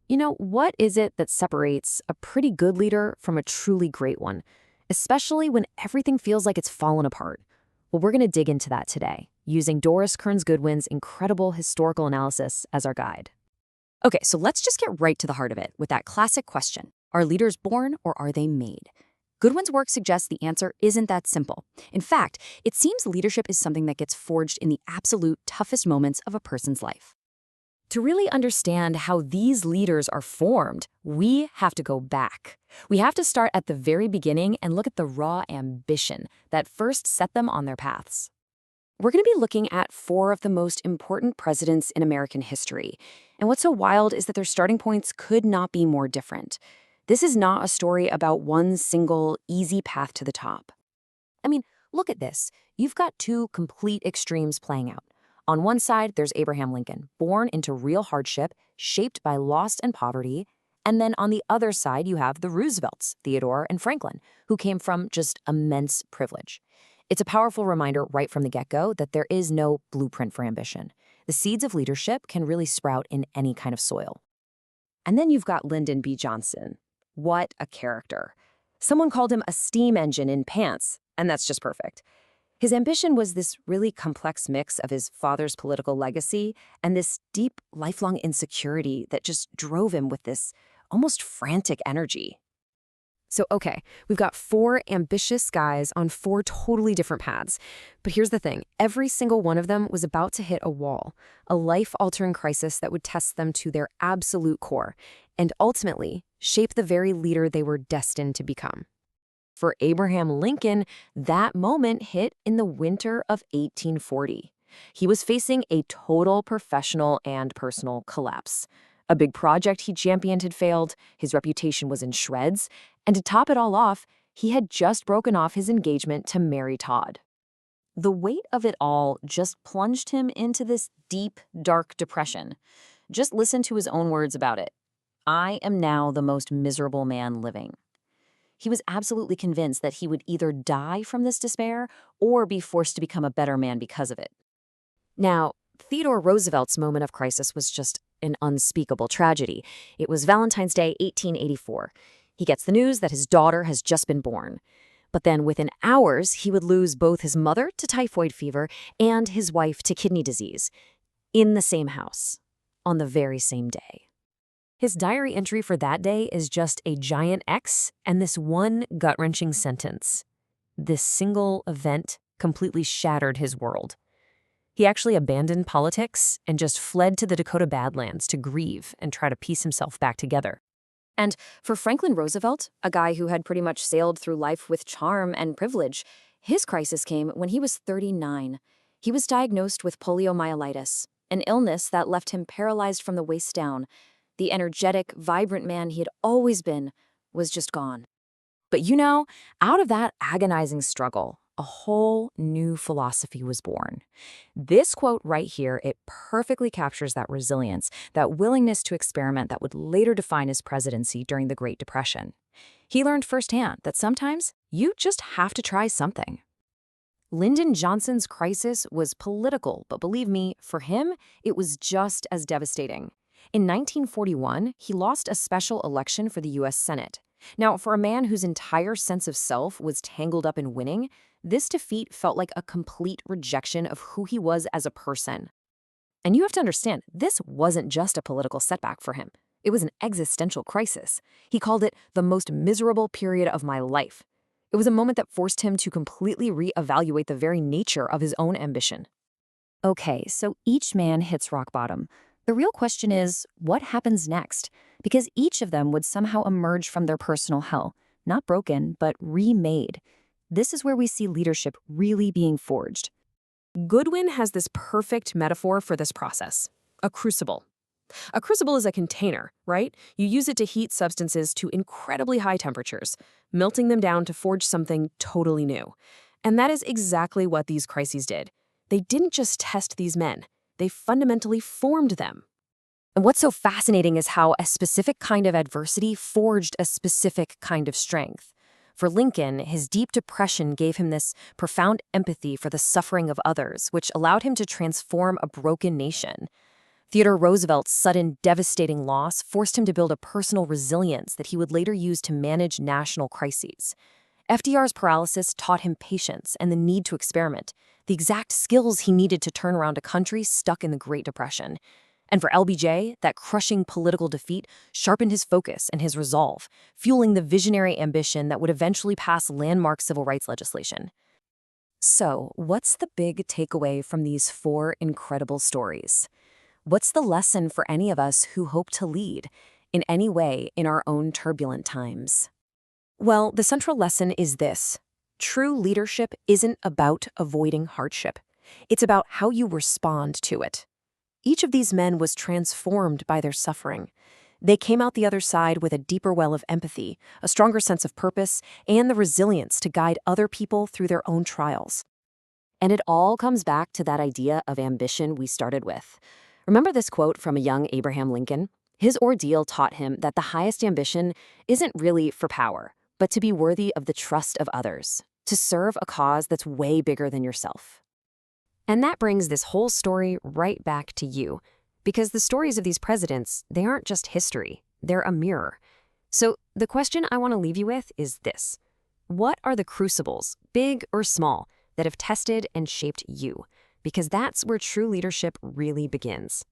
What is it that separates a pretty good leader from a truly great one, especially when everything feels like it's fallen apart? Well, we're going to dig into that today, using Doris Kearns Goodwin's incredible historical analysis as our guide. Okay, so let's just get right to the heart of it with that classic question. Are leaders born or are they made? Goodwin's work suggests the answer isn't that simple. In fact, it seems leadership is something that gets forged in the absolute toughest moments of a person's life. To really understand how these leaders are formed, we have to go back. We have to start at the very beginning and look at the raw ambition that first set them on their paths. We're going to be looking at 4 of the most important presidents in American history. And what's so wild is that their starting points could not be more different. This is not a story about one single, easy path to the top. I mean, look at this. You've got 2 complete extremes playing out. On one side, there's Abraham Lincoln, born into real hardship, shaped by loss and poverty. And then on the other side, you have the Roosevelts, Theodore and Franklin, who came from just immense privilege. It's a powerful reminder right from the get-go that there is no blueprint for ambition. The seeds of leadership can really sprout in any kind of soil. And then you've got Lyndon B. Johnson. What a character. Someone called him a steam engine in pants, and that's just perfect. His ambition was this really complex mix of his father's political legacy and this deep, lifelong insecurity that just drove him with this almost frantic energy. So, okay, we've got 4 ambitious guys on 4 totally different paths. But here's the thing. Every single one of them was about to hit a wall, a life-altering crisis that would test them to their absolute core and ultimately shape the very leader they were destined to become. For Abraham Lincoln, that moment hit in the winter of 1840. He was facing a total professional and personal collapse. A big project he championed had failed, his reputation was in shreds, and to top it all off, he had just broken off his engagement to Mary Todd. The weight of it all just plunged him into this deep, dark depression. Just listen to his own words about it. "I am now the most miserable man living." He was absolutely convinced that he would either die from this despair or be forced to become a better man because of it. Now, Theodore Roosevelt's moment of crisis was just an unspeakable tragedy. It was Valentine's Day, 1884. He gets the news that his daughter has just been born. But then within hours, he would lose both his mother to typhoid fever and his wife to kidney disease in the same house on the very same day. His diary entry for that day is just a giant X and this one gut-wrenching sentence. This single event completely shattered his world. He actually abandoned politics and just fled to the Dakota Badlands to grieve and try to piece himself back together. And for Franklin Roosevelt, a guy who had pretty much sailed through life with charm and privilege, his crisis came when he was 39. He was diagnosed with poliomyelitis, an illness that left him paralyzed from the waist down. The energetic, vibrant man he had always been was just gone. But out of that agonizing struggle, a whole new philosophy was born. This quote right here, it perfectly captures that resilience, that willingness to experiment that would later define his presidency during the Great Depression. He learned firsthand that sometimes you just have to try something. Lyndon Johnson's crisis was political, but believe me, for him, it was just as devastating. In 1941, he lost a special election for the U.S. Senate. Now, for a man whose entire sense of self was tangled up in winning, this defeat felt like a complete rejection of who he was as a person. And you have to understand, this wasn't just a political setback for him. It was an existential crisis. He called it the most miserable period of my life. It was a moment that forced him to completely reevaluate the very nature of his own ambition. Okay, so each man hits rock bottom. The real question is, what happens next? Because each of them would somehow emerge from their personal hell, not broken, but remade. This is where we see leadership really being forged. Goodwin has this perfect metaphor for this process: a crucible. A crucible is a container, right? You use it to heat substances to incredibly high temperatures, melting them down to forge something totally new. And that is exactly what these crises did. They didn't just test these men. They fundamentally formed them. And what's so fascinating is how a specific kind of adversity forged a specific kind of strength. For Lincoln, his deep depression gave him this profound empathy for the suffering of others, which allowed him to transform a broken nation. Theodore Roosevelt's sudden, devastating loss forced him to build a personal resilience that he would later use to manage national crises. FDR's paralysis taught him patience and the need to experiment, the exact skills he needed to turn around a country stuck in the Great Depression. And for LBJ, that crushing political defeat sharpened his focus and his resolve, fueling the visionary ambition that would eventually pass landmark civil rights legislation. So, what's the big takeaway from these 4 incredible stories? What's the lesson for any of us who hope to lead, in any way, in our own turbulent times? Well, the central lesson is this. True leadership isn't about avoiding hardship. It's about how you respond to it. Each of these men was transformed by their suffering. They came out the other side with a deeper well of empathy, a stronger sense of purpose, and the resilience to guide other people through their own trials. And it all comes back to that idea of ambition we started with. Remember this quote from a young Abraham Lincoln? His ordeal taught him that the highest ambition isn't really for power, but to be worthy of the trust of others, to serve a cause that's way bigger than yourself. And that brings this whole story right back to you, because the stories of these presidents, they aren't just history, they're a mirror. So the question I want to leave you with is this. What are the crucibles, big or small, that have tested and shaped you? Because that's where true leadership really begins.